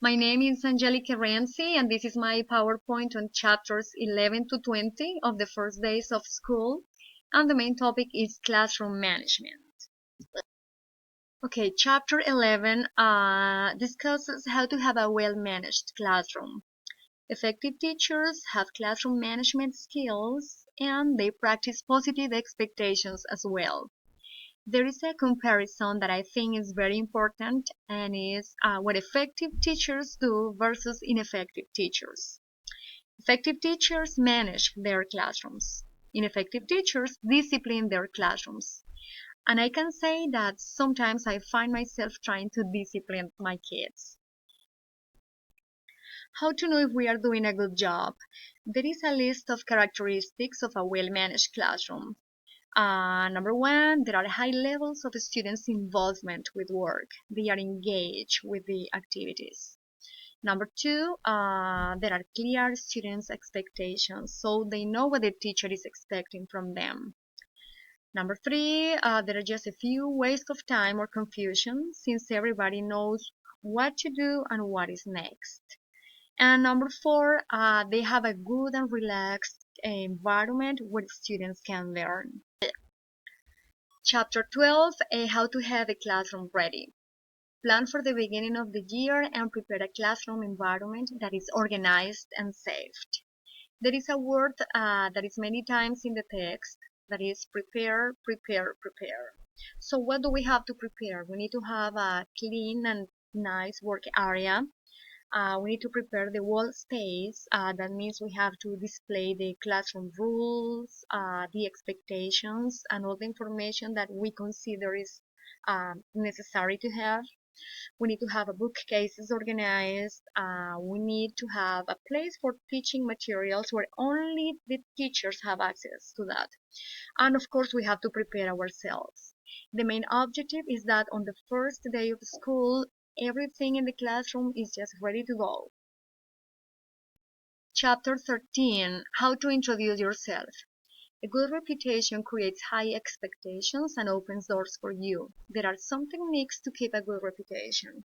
My name is Angelica Renzi, and this is my PowerPoint on chapters 11 to 20 of the first days of school, and the main topic is classroom management. Okay, chapter 11 discusses how to have a well-managed classroom. Effective teachers have classroom management skills, and they practice positive expectations as well. There is a comparison that I think is very important, and is what effective teachers do versus ineffective teachers. Effective teachers manage their classrooms. Ineffective teachers discipline their classrooms. And I can say that sometimes I find myself trying to discipline my kids. How to know if we are doing a good job? There is a list of characteristics of a well-managed classroom. Number one, there are high levels of students' involvement with work. They are engaged with the activities. Number two, there are clear students' expectations, so they know what the teacher is expecting from them. Number three, there are just a few waste of time or confusion since everybody knows what to do and what is next. And number four, they have a good and relaxed environment where students can learn. Chapter 12, How to have a classroom ready. Plan for the beginning of the year and prepare a classroom environment that is organized and safe. There is a word that is many times in the text that is prepare, prepare, prepare. So what do we have to prepare? We need to have a clean and nice work area. We need to prepare the wall space. That means we have to display the classroom rules, the expectations, and all the information that we consider is necessary to have. We need to have a bookcases organized. We need to have a place for teaching materials where only the teachers have access to that. And of course, we have to prepare ourselves. The main objective is that on the first day of school, everything in the classroom is just ready to go. Chapter 13, How to introduce yourself. A good reputation creates high expectations and opens doors for you. There are some techniques to keep a good reputation.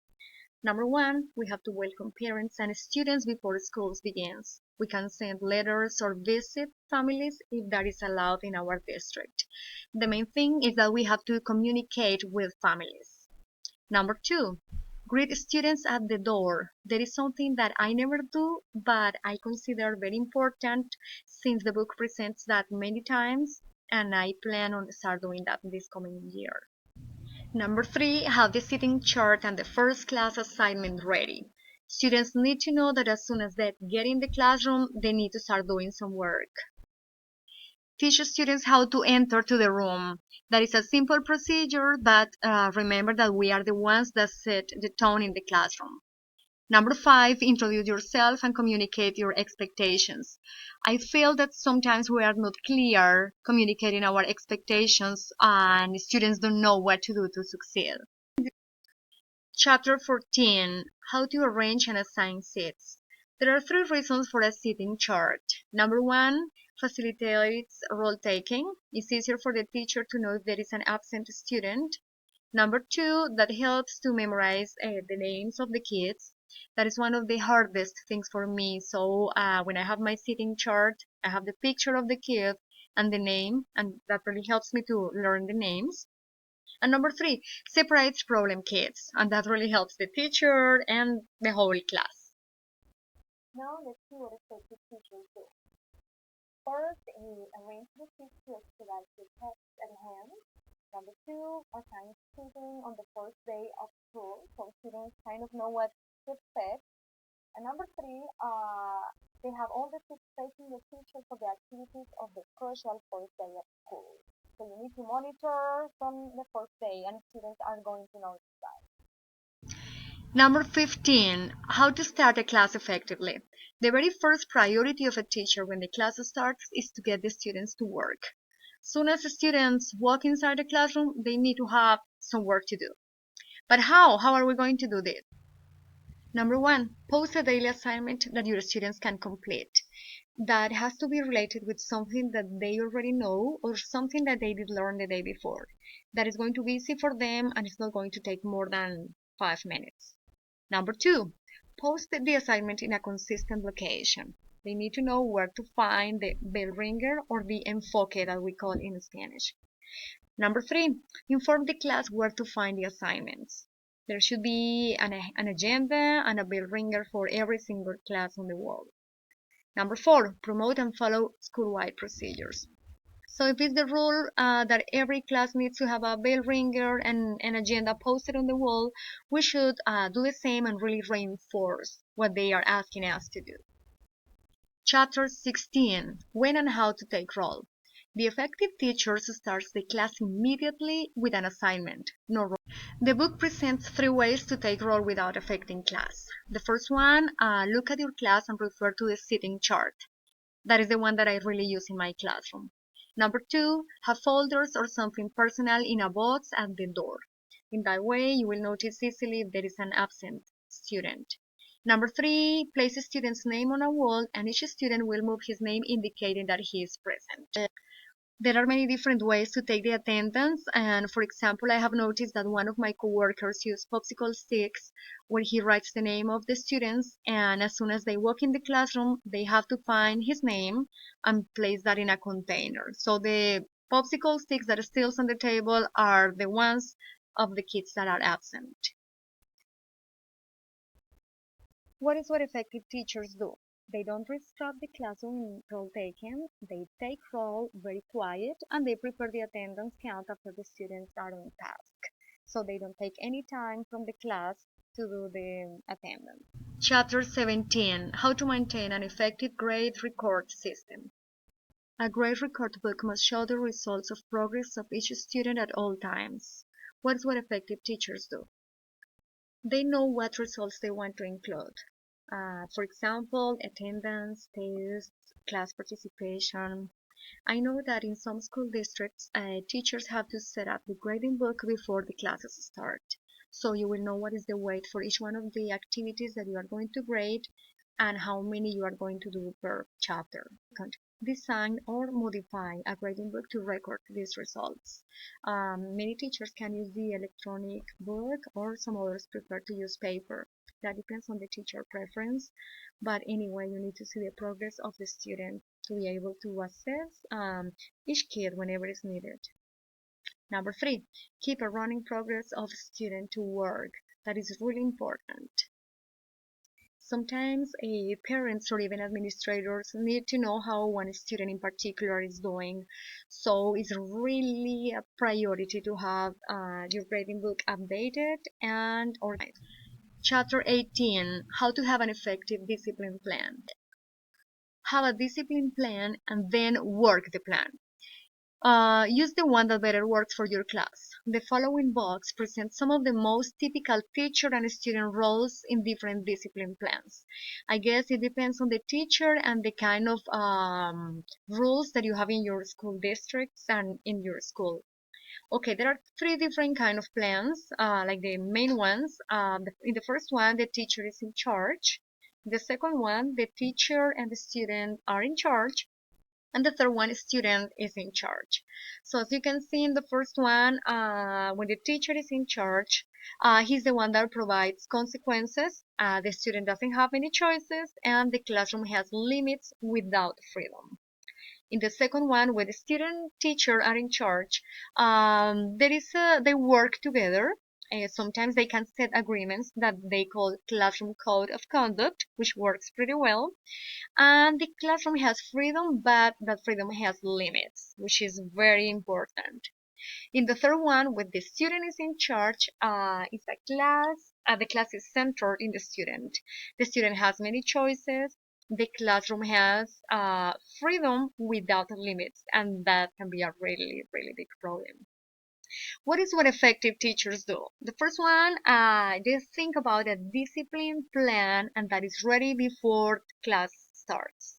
Number one, we have to welcome parents and students before school begins. We can send letters or visit families if that is allowed in our district. The main thing is that we have to communicate with families. Number two, greet students at the door. There is something that I never do, but I consider very important since the book presents that many times, and I plan on start doing that this coming year. Number three, have the seating chart and the first class assignment ready. Students need to know that as soon as they get in the classroom, they need to start doing some work. Teach students how to enter to the room. That is a simple procedure, but remember that we are the ones that set the tone in the classroom. Number five, introduce yourself and communicate your expectations. I feel that sometimes we are not clear communicating our expectations and students don't know what to do to succeed. Chapter 14, How to arrange and assign seats. There are three reasons for a seating chart. Number one, facilitates role taking. It's easier for the teacher to know if there is an absent student. Number two, that helps to memorize the names of the kids. That is one of the hardest things for me. So when I have my seating chart, I have the picture of the kid and the name, and that really helps me to learn the names. And number three, separates problem kids, and that really helps the teacher and the whole class. Now let's see what effective teachers do. First, arrange the seats to expedite the text at hand. Number two, assign seating on the first day of school so students kind of know what to expect. And number three, they have all the seats facing the teacher for the activities of the crucial first day of school. So you need to monitor from the first day, and students are going to notice that. Number 15, how to start a class effectively. The very first priority of a teacher when the class starts is to get the students to work. Soon as the students walk inside the classroom, they need to have some work to do. But how? How are we going to do this? Number one, post a daily assignment that your students can complete. That has to be related with something that they already know or something that they did learn the day before. That is going to be easy for them and it's not going to take more than 5 minutes. Number two, Post the assignment in a consistent location. They need to know where to find the bell ringer or the enfoque that we call in Spanish. Number 3, inform the class where to find the assignments. There should be an agenda and a bell ringer for every single class on the wall. Number 4, promote and follow school-wide procedures. So if it's the rule that every class needs to have a bell ringer and an agenda posted on the wall, we should do the same and really reinforce what they are asking us to do. Chapter 16, When and How to Take Roll. The effective teacher starts the class immediately with an assignment, no role. The book presents 3 ways to take roll without affecting class. The first one, look at your class and refer to the seating chart. That is the one that I really use in my classroom. Number 2, have folders or something personal in a box at the door. In that way, you will notice easily if there is an absent student. Number 3, place a student's name on a wall and each student will move his name indicating that he is present. There are many different ways to take the attendance, and for example, I have noticed that one of my coworkers uses popsicle sticks where he writes the name of the students, and as soon as they walk in the classroom, they have to find his name and place that in a container. So the popsicle sticks that are still on the table are the ones of the kids that are absent. What is what effective teachers do? They don't disrupt the classroom roll taken, they take roll very quiet, and they prepare the attendance count after the students are on task. So they don't take any time from the class to do the attendance. Chapter 17, How to Maintain an Effective Grade Record System. A grade record book must show the results of progress of each student at all times. What is what effective teachers do? They know what results they want to include. For example, attendance, tests, class participation. I know that in some school districts, teachers have to set up the grading book before the classes start. So you will know what is the weight for each one of the activities that you are going to grade and how many you are going to do per chapter. Design or modify a grading book to record these results. Many teachers can use the electronic book or some others prefer to use paper. That depends on the teacher preference, but anyway, you need to see the progress of the student to be able to assess each kid whenever it's needed. Number 3, keep a running progress of student to work. That is really important. Sometimes parents or even administrators need to know how one student in particular is doing. So it's really a priority to have your grading book updated and organized. Chapter 18, How to have an effective discipline plan. Have a discipline plan and then work the plan. Use the one that better works for your class. The following box presents some of the most typical teacher and student roles in different discipline plans. I guess it depends on the teacher and the kind of rules that you have in your school districts and in your school. Okay, there are 3 different kind of plans, like the main ones. In the first one, the teacher is in charge. The second one, the teacher and the student are in charge. And the third one, student is in charge. So as you can see in the first one, when the teacher is in charge, he's the one that provides consequences. The student doesn't have any choices, and the classroom has limits without freedom. In the second one, where the student and teacher are in charge, they work together. Sometimes they can set agreements that they call classroom code of conduct, which works pretty well. And the classroom has freedom, but that freedom has limits, which is very important. In the third one, when the student is in charge, it's a class. The class is centered in the student. The student has many choices. The classroom has freedom without limits, and that can be a really, really big problem. What is what effective teachers do? The first one, they think about a discipline plan and that is ready before class starts.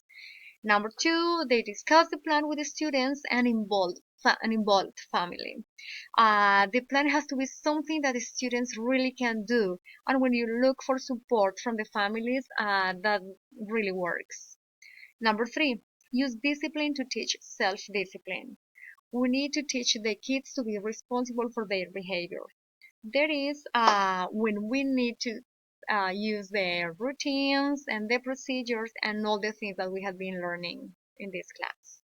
Number 2, they discuss the plan with the students and an involved family. The plan has to be something that the students really can do, and when you look for support from the families, that really works. Number 3, use discipline to teach self-discipline. We need to teach the kids to be responsible for their behavior. There is when we need to use the routines and the procedures and all the things that we have been learning in this class.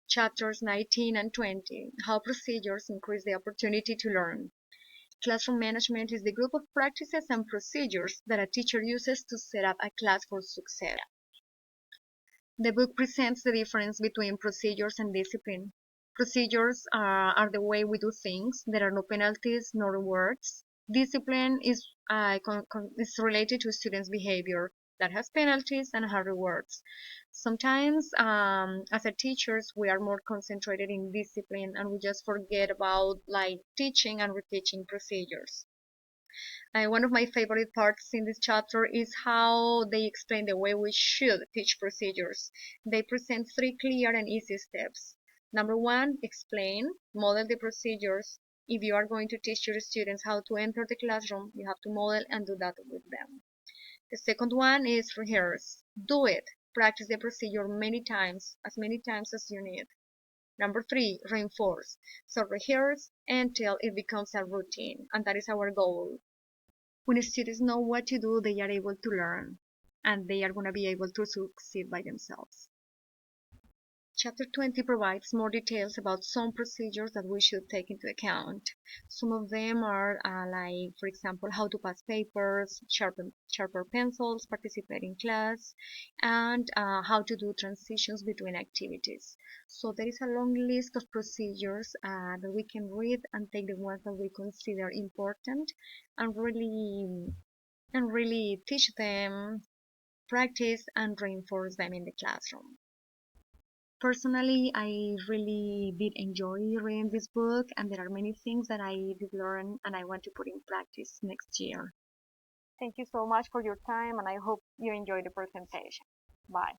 Chapters 19 and 20, how procedures increase the opportunity to learn. Classroom management is the group of practices and procedures that a teacher uses to set up a class for success. The book presents the difference between procedures and discipline. Procedures are the way we do things. There are no penalties, no rewards. Discipline is related to students' behavior that has penalties and has rewards. Sometimes, as a teachers, we are more concentrated in discipline and we just forget about like teaching and reteaching procedures. One of my favorite parts in this chapter is how they explain the way we should teach procedures. They present 3 clear and easy steps. Number 1, explain, model the procedures. If you are going to teach your students how to enter the classroom, you have to model and do that with them. The second one is rehearse. Do it. Practice the procedure many times as you need. Number 3, reinforce. So rehearse until it becomes a routine, and that is our goal. When students know what to do, they are able to learn and they are going to be able to succeed by themselves. Chapter 20 provides more details about some procedures that we should take into account. Some of them are like, for example, how to pass papers, sharpen pencils, participate in class, and how to do transitions between activities. So there is a long list of procedures that we can read and take the ones that we consider important and really teach them, practice, and reinforce them in the classroom. Personally, I really did enjoy reading this book, and there are many things that I did learn and I want to put in practice next year. Thank you so much for your time, and I hope you enjoyed the presentation. Bye.